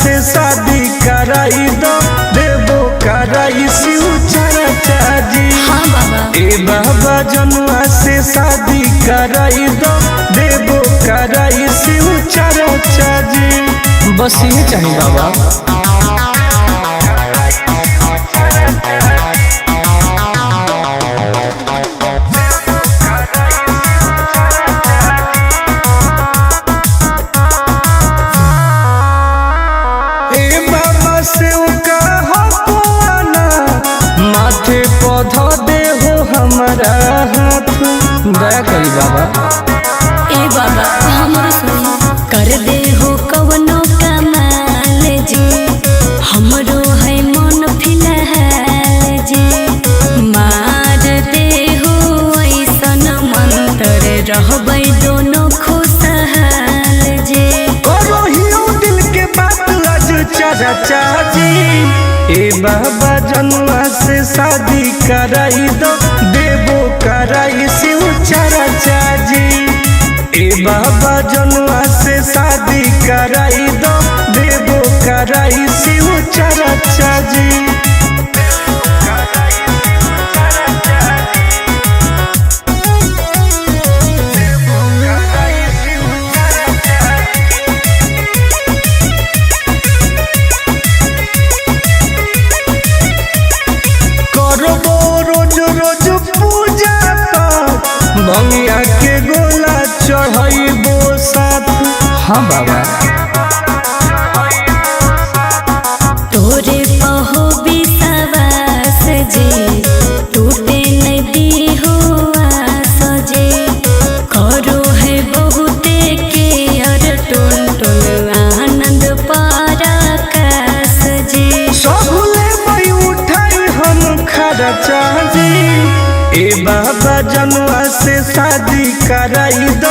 से शादी कराई दो देबो कराई शिव चर्चा जी। हाँ बाबा। ए बाबा जनुआ से शादी कराई दो देबो कराई शिव चर्चा जी। बस ये चाहिए बाबा। माथे पौधा दे हो हमारा हाथ दया करी बाबा। ए बाबा हमरो सुनी कर दे हो कवनो कमाल जी हमरो है मन फिलहाल जी मार दे हो ऐसन मंत्र रहबै दोनों खुशहाल जी। करो हियो दिल के बात आज चर्चा जी। ए बाबा जनुआ से शादी कराई दो देबो कराई शिव चर्चा जी। ए बाबा जनुआ से शादी कराई दो देबो कराई शिव चर्चा जी। बंगिया के गोला चढ़ाइबो साथ। हाँ बाबा। तोरे पहो विश्वास जी टूटे नहीं हो आस जी करो है बहुते के अर टोन टोन आनंद पराकाश जी। सबले मई उठाई हम खर्चा जी। ए बाबा जनुआ से शादी कराई दो